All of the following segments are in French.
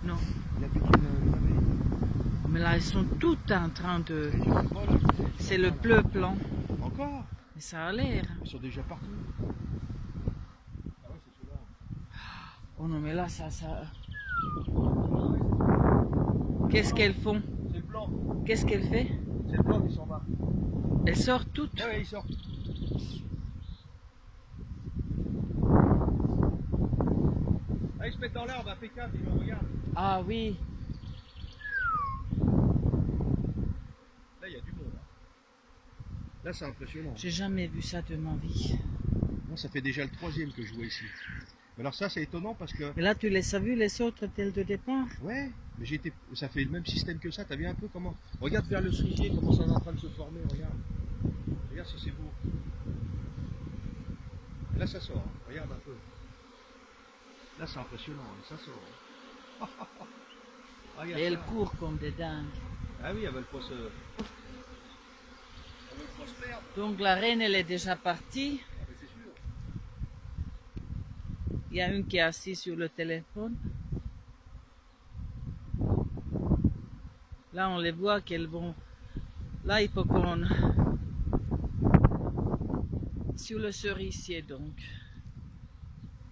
Non. Il a piqué une abeille. Mais là, elles sont toutes en train de... Je sais pas, là, C'est le bleu blanc. Encore? Mais ça a l'air. Ils sont déjà partis. Ah ouais, c'est ceux-là. Oh non, mais là, ça... Qu'est-ce qu'elles font? C'est le blanc. Qu'est-ce qu'elles fait? C'est le blanc qui s'en va. Elles sortent toutes? Ouais, ils sortent. Ah, ils se mettent dans l'arbre à P4, ils me regardent. Ah oui. Là, il y a du monde. Là, c'est impressionnant. J'ai jamais vu ça de ma vie. Moi, ça fait déjà le 3e que je vois ici. Alors ça, c'est étonnant parce que... Mais là, tu les as vus, les autres, tels de départ? Ouais, mais ça fait le même système que ça. T'as vu un peu comment... Regarde vers le cerisier, comment ça est en train de se former, regarde. Regarde si c'est beau. Et là, ça sort. Hein. Regarde un peu. Là, c'est impressionnant. Hein. Ça sort. Hein. Regarde Et elles ça. courent comme des dingues. Ah oui, elles veulent pas se... Elles veulent pas se perdre. Donc la reine, elle est déjà partie. Ah, mais c'est sûr. Il y a une qui est assise sur le téléphone. Là, on les voit qu'elles vont... Là, il faut qu'on... Sur le cerisier, donc.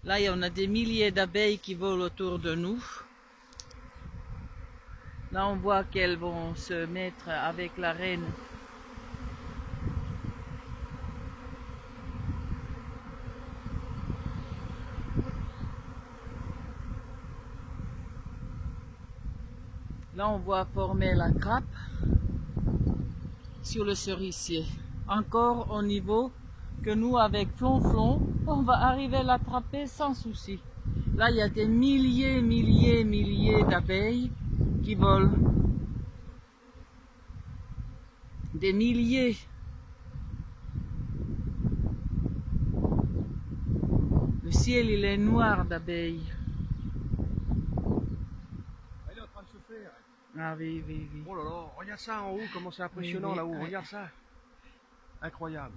Là, il y en a des milliers d'abeilles qui volent autour de nous. Là, on voit qu'elles vont se mettre avec la reine. Là, on voit former la grappe sur le cerisier. Encore au niveau que nous, avec Flonflon, on va arriver à l'attraper sans souci. Là, il y a des milliers d'abeilles qui volent. Des milliers. Le ciel, il est noir d'abeilles. Elle est en train de se faire. Ah oui, oui, oui. Oh là là, regarde ça en haut, comment c'est impressionnant Oui, oui. là-haut. Regarde ça. Incroyable.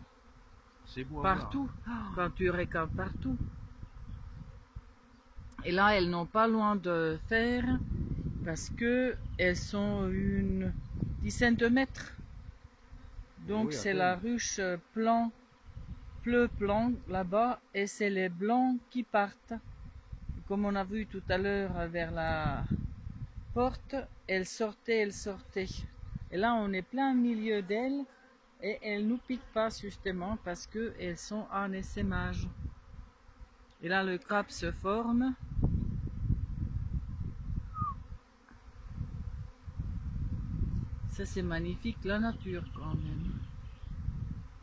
C'est beau à voir. Partout, quand tu regardes partout. Et là, elles n'ont pas loin de faire parce que elles sont une dizaine de mètres. Donc Oui, c'est à la peine. ruche bleu blanc là-bas et c'est les blancs qui partent. Comme on a vu tout à l'heure vers la porte, elles sortaient. Et là, on est plein milieu d'elles et elles ne nous piquent pas justement parce qu'elles sont en essaimage. Et là, le crabe se forme. Ça, c'est magnifique, la nature quand même.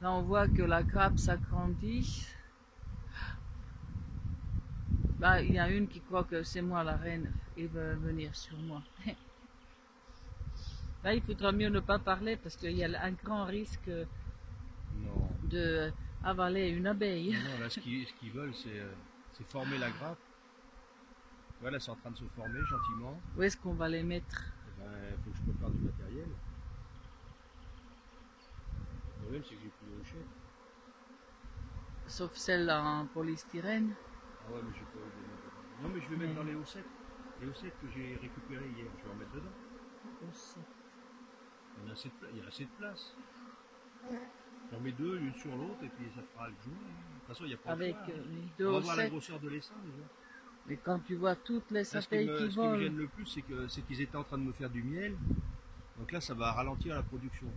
Là, on voit que la grappe s'agrandit. Là, il y a une qui croit que c'est moi la reine et veut venir sur moi. Là, il faudra mieux ne pas parler parce qu'il y a un grand risque Non. de avaler une abeille. Non, là, ce qu'ils veulent, c'est former la grappe. Voilà, c'est en train de se former gentiment. Où est-ce qu'on va les mettre? Eh ben, faut que je prépare du matériel. Le problème, c'est que j'ai plus de hochette. Sauf celle en polystyrène. Ah ouais, mais je peux les mettre dedans. Non, mais je vais mettre dans les haussettes. Les haussettes que j'ai récupérées hier, je vais en mettre dedans. Il y a assez de place. J'en mets deux, l'une sur l'autre, et puis ça fera le jour. De toute façon, il n'y a pas Avec le choix. les deux On va voir la haussettes. grosseur de l'essaim déjà. Mais quand tu vois toutes les Là, abeilles qui ce qui me volent, gêne le plus, c'est qu'ils étaient en train de me faire du miel. Donc là, ça va ralentir la production.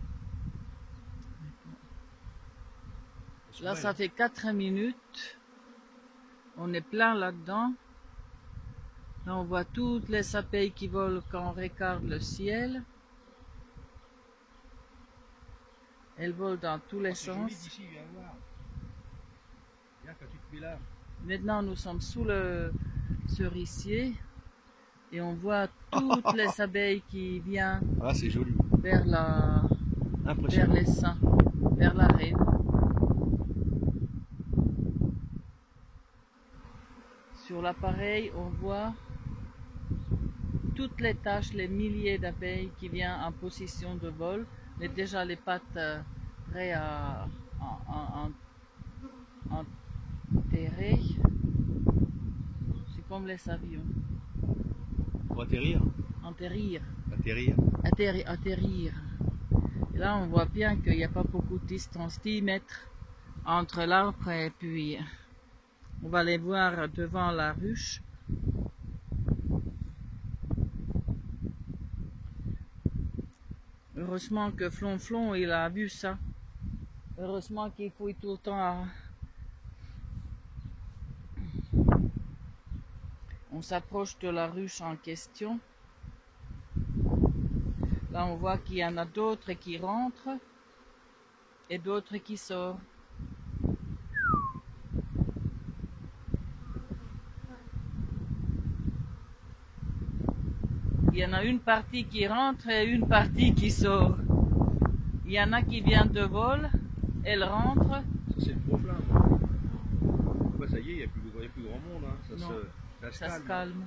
là ça fait 4 minutes. On est plein là-dedans. Là, on voit toutes les abeilles qui volent quand on regarde le ciel. Elles volent dans tous les C'est joli sens. d'ici, viens voir. Regarde quand tu te mets là. Maintenant, nous sommes sous le cerisier et on voit toutes les abeilles qui viennent Ah, c'est joli. vers Impressionnant. l'essaim, vers la reine. Sur l'appareil, on voit toutes les taches, les milliers d'abeilles qui viennent en position de vol, mais déjà les pattes prêtes à enterrer. C'est comme les avions. Pour atterrir. Atterrir. Atterrir. Atterrir. Et là, on voit bien qu'il n'y a pas beaucoup de distance, 10 mètres entre l'arbre et puis on va les voir devant la ruche. Heureusement que Flonflon, il a vu ça. Heureusement qu'il fouille tout le temps. On s'approche de la ruche en question. Là, on voit qu'il y en a d'autres qui rentrent et d'autres qui sortent. Il y en a une partie qui rentre et une partie qui sort. Il y en a qui viennent de vol, elle rentre. Ça, c'est le problème. Ouais, ça y est, il n'y a plus grand monde. Hein. Ça se calme.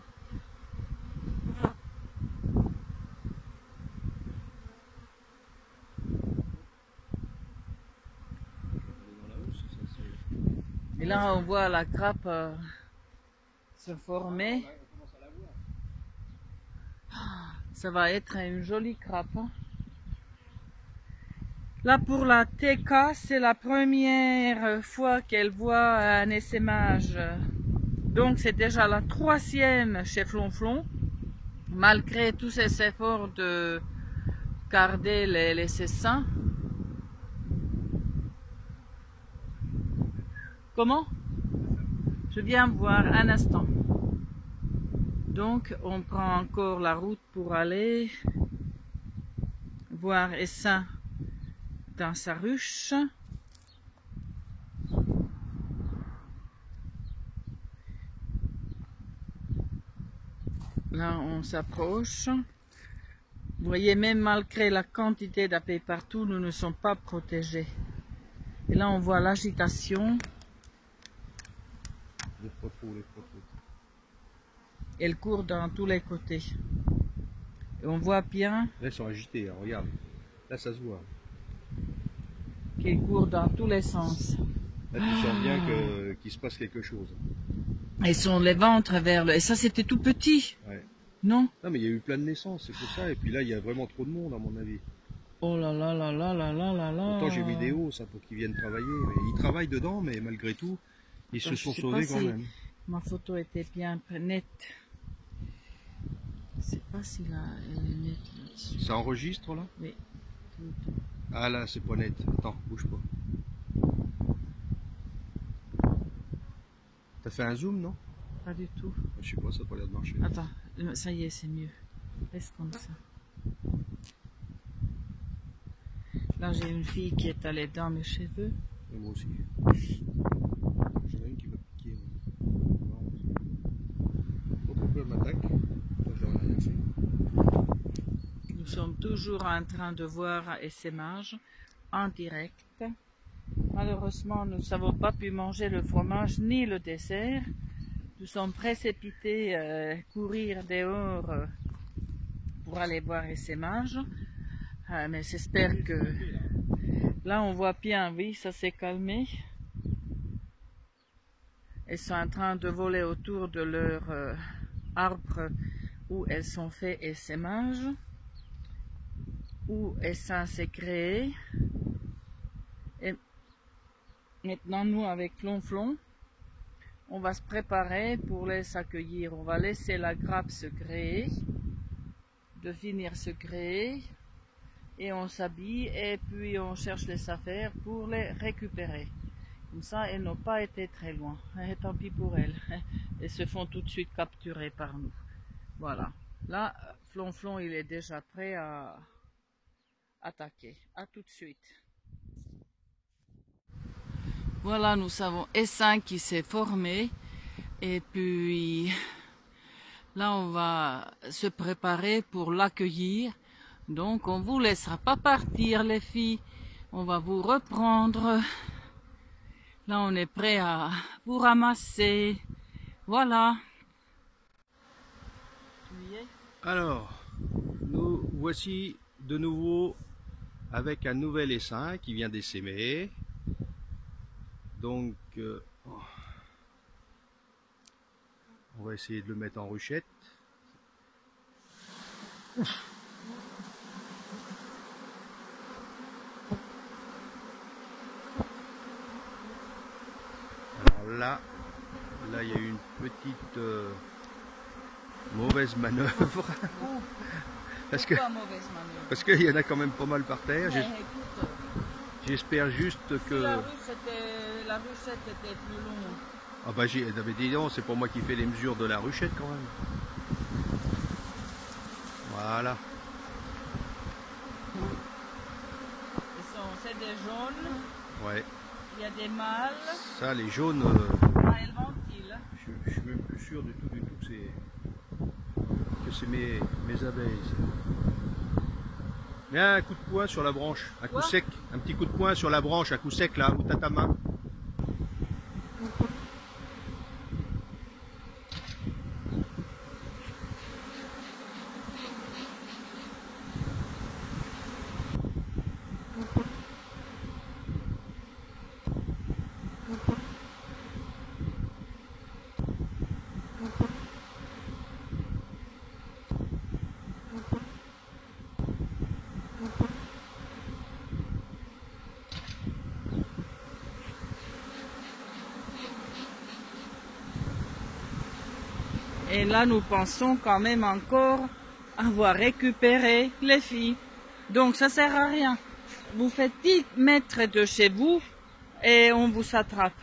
Et là, on voit la grappe se former. Ça va être une jolie grappe. Hein. Là, pour la TK, c'est la première fois qu'elle voit un essaimage. Donc, c'est déjà la 3e chez Flonflon. Malgré tous ces efforts de garder les essaims. Comment? Je viens voir un instant. Donc, on prend encore la route pour aller voir Essaim dans sa ruche. Là, on s'approche. Vous voyez, même malgré la quantité d'abeilles partout, nous ne sommes pas protégés. Et là, on voit l'agitation. Les frottos. Elle court dans tous les côtés. Et on voit bien. Là, ils sont agités, hein, regarde. Là, ça se voit. Qu'elle court dans tous les sens. Là, tu sens bien qu'il se passe quelque chose. Ils sont les ventres vers le... Et ça, c'était tout petit. Ouais. Non? Non, mais il y a eu plein de naissances, c'est pour ça. Et puis là, il y a vraiment trop de monde, à mon avis. Oh là là là là là là là là. Pourtant, j'ai mis des hauts, ça, pour qu'ils viennent travailler. Mais ils travaillent dedans, mais malgré tout, ils se sont sauvés quand même. Ma photo était bien nette. Je sais pas si elle est nette là-dessus. Ça enregistre, là? Oui. Ah là, c'est pas net. Attends, bouge pas. T'as fait un zoom, non? Pas du tout. Je sais pas, ça n'a pas l'air de marcher. Attends, ça y est, c'est mieux. Reste comme ça. Là, j'ai une fille qui est allée dans mes cheveux. Et moi aussi. J'en ai une qui m'a piqué. Pourquoi elle m'attaque? Moi, je n'ai rien fait. Nous sommes toujours en train de voir essaimage en direct. Malheureusement, nous n'avons pas pu manger le fromage ni le dessert. Nous sommes précipités courir dehors pour aller voir essaimage. Mais j'espère que... Là, on voit bien, oui, ça s'est calmé. Elles sont en train de voler autour de leur arbre où elles sont fait essaimage. Où essaim s'est créé. Et maintenant, nous, avec Flonflon, on va se préparer pour les accueillir. On va laisser la grappe se créer, de finir se créer, et on s'habille, et puis on cherche les affaires pour les récupérer. Comme ça, elles n'ont pas été très loin. Et tant pis pour elles. Elles se font tout de suite capturer par nous. Voilà. Là, Flonflon, il est déjà prêt à attaquer. À tout de suite. Voilà, nous avons Essaim qui s'est formé. Et puis, là, on va se préparer pour l'accueillir. Donc, on vous laissera pas partir, les filles. On va vous reprendre. Là, on est prêt à vous ramasser. Voilà. Alors, nous voici de nouveau avec un nouvel essaim qui vient d'essaimer. Donc, on va essayer de le mettre en ruchette. Alors là, il y a eu une petite mauvaise manœuvre. Parce que, Pourquoi mauvaise manœuvre? parce qu'il y en a quand même pas mal par terre. Mais écoute, J'espère juste si que... la ruchette était plus longue. Ah bah dis donc, c'est pour moi qui fais les mesures de la ruchette quand même. Voilà. C'est des jaunes, Ouais. il y a des mâles. Ça, les jaunes, Ah, elles ventilent. je suis même plus sûr du tout que c'est mes abeilles. Mets un coup de poing sur la branche, un coup sec, un petit coup de poing sur la branche, un coup sec là, où t'as ta main. Et là, nous pensons quand même encore avoir récupéré les filles. Donc, ça sert à rien. Vous faites 10 mètres de chez vous et on vous attrape.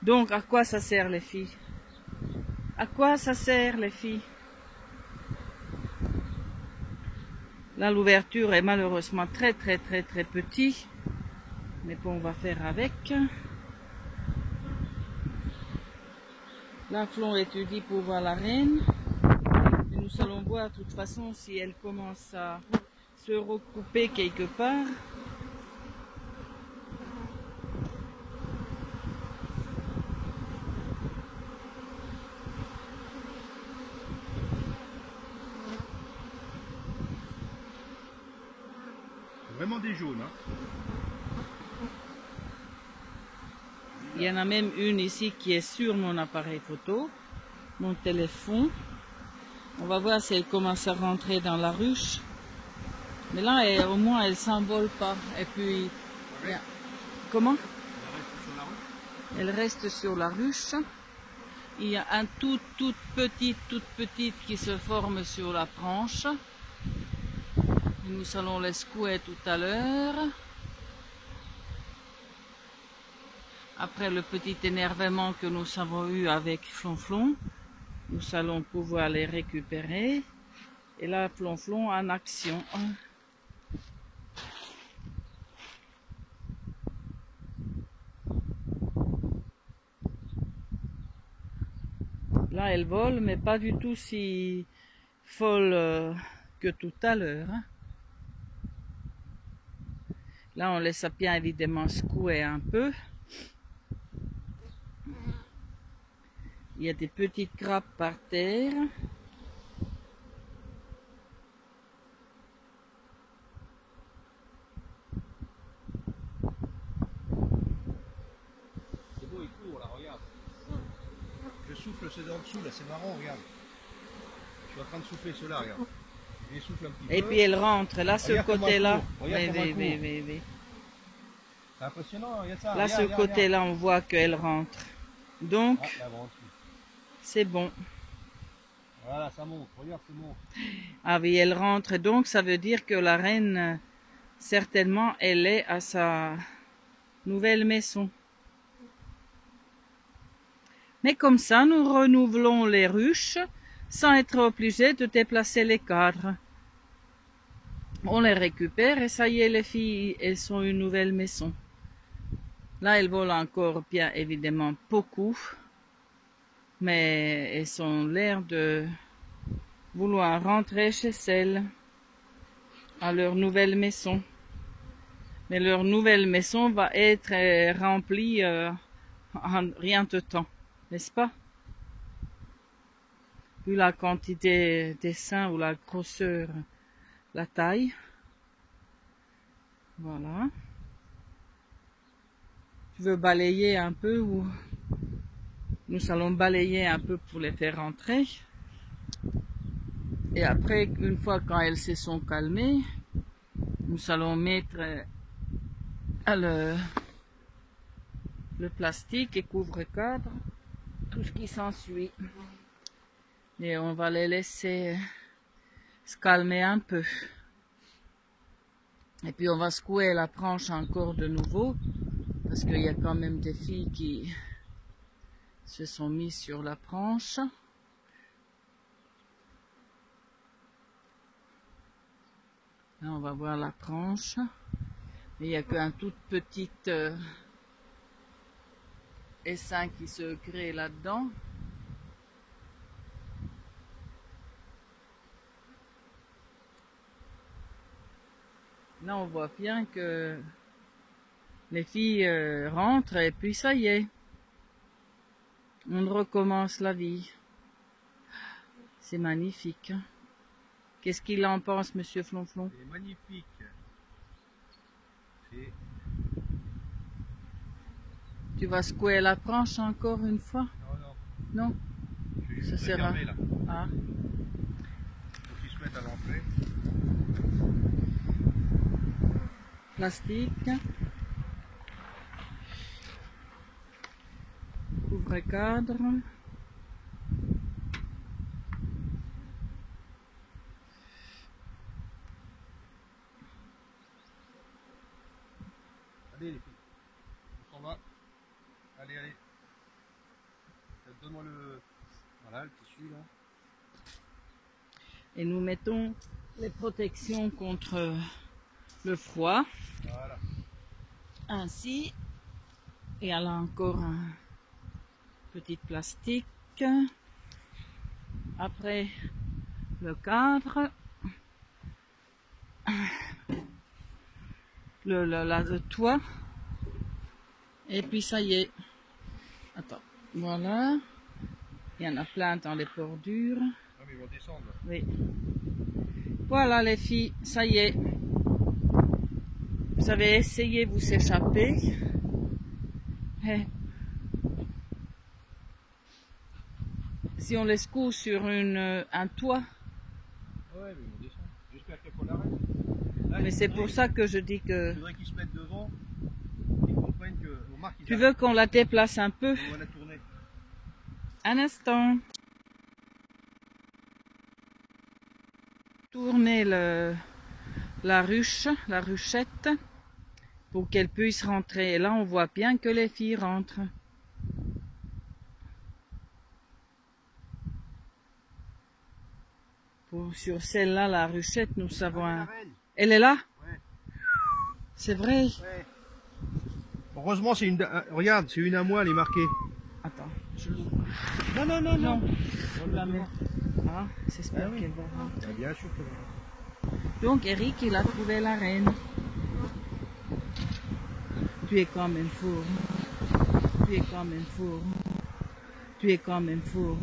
Donc, à quoi ça sert les filles? À quoi ça sert les filles? Là, l'ouverture est malheureusement très petite. Mais bon, on va faire avec. Là, Flon étudie pour voir la reine. Et nous allons voir de toute façon si elle commence à se recouper quelque part. Vraiment des jaunes, hein. Il y en a même une ici qui est sur mon appareil photo, mon téléphone. On va voir si elle commence à rentrer dans la ruche. Mais là, au moins, elle s'envole pas. Et puis, bien. Comment? Elle reste sur la ruche. Il y a un toute petite qui se forme sur la branche. Nous allons les secouer tout à l'heure. Après le petit énervement que nous avons eu avec Flonflon, nous allons pouvoir les récupérer. Et là, Flonflon en action. Là, elle vole, mais pas du tout si folle que tout à l'heure. Là, on laisse bien évidemment secouer un peu. Il y a des petites grappes par terre. C'est beau, il court là, regarde. Je souffle ceux d'en dessous là, c'est marrant, regarde. Je suis en train de souffler ceux-là, regarde. Je les souffle un petit peu. Et puis elle rentre, là, ce côté-là. Oui. C'est impressionnant, regarde ça. Là, ce côté-là, on voit qu'elle rentre. Donc, c'est bon. Voilà, ça monte, regarde, ça monte. Ah oui, elle rentre, donc ça veut dire que la reine, certainement, elle est à sa nouvelle maison. Mais comme ça, nous renouvelons les ruches sans être obligés de déplacer les cadres. On les récupère et ça y est, les filles, elles sont une nouvelle maison. Là, elles volent encore bien évidemment beaucoup, mais elles ont l'air de vouloir rentrer chez elles, à leur nouvelle maison. Mais leur nouvelle maison va être remplie en rien de temps, n'est-ce pas? Vu la quantité des seins ou la grosseur, la taille. Voilà. Tu veux balayer un peu ou nous allons balayer un peu pour les faire rentrer. Et après, une fois quand elles se sont calmées, nous allons mettre le plastique et couvre-cadre, tout ce qui s'ensuit. Et on va les laisser se calmer un peu. Et puis on va secouer la branche encore de nouveau, parce qu'il y a quand même des filles qui se sont mises sur la branche. Là, on va voir la branche. Mais il n'y a qu'un tout petit essaim qui se crée là-dedans. Là, on voit bien que les filles rentrent et puis ça y est. On recommence la vie. C'est magnifique. Qu'est-ce qu'il en pense, Monsieur Flonflon? C'est magnifique. Tu vas secouer la branche encore une fois? Non, non. Non? Je vais Ça juste sert à... fermer, là. Ah. Faut qu'ils se mettent à l'entrée. Plastique. Couvre-cadre. Allez les filles, on s'en va. Allez, allez. Donne-moi le... Voilà, le tissu là. Et nous mettons les protections contre le froid. Voilà. Ainsi. Et elle a encore un petit plastique. Après le cadre. Le toit. Et puis ça y est. Attends. Voilà. Il y en a plein dans les bordures. Ah mais ils vont descendre. Oui. Voilà les filles, ça y est. Vous avez essayé de vous échapper. Si on les secoue sur un toit. Ouais, mais ils vont descendre. J'espère qu'il n'y a pas d'arrêt. Mais c'est pour ça que je dis que... Il faudrait qu'ils se mettent devant et comprennent que... Tu veux qu'on la déplace un peu? On va la tourner. Un instant. Tourner la ruchette, pour qu'elle puisse rentrer. Et là, on voit bien que les filles rentrent. Sur celle-là, la ruchette, nous savons un... Elle est là? Ouais. C'est vrai? Ouais. Heureusement, c'est une... regarde, c'est une à moi, elle est marquée. Attends, je l'ouvre. Non, non, non, non. Je la mets. Ah, j'espère oui. qu'elle va rentrer. Bien sûr que non. Donc, Eric, il a trouvé la reine. Tu es quand même fou. Tu es quand même fou. Tu es quand même fou.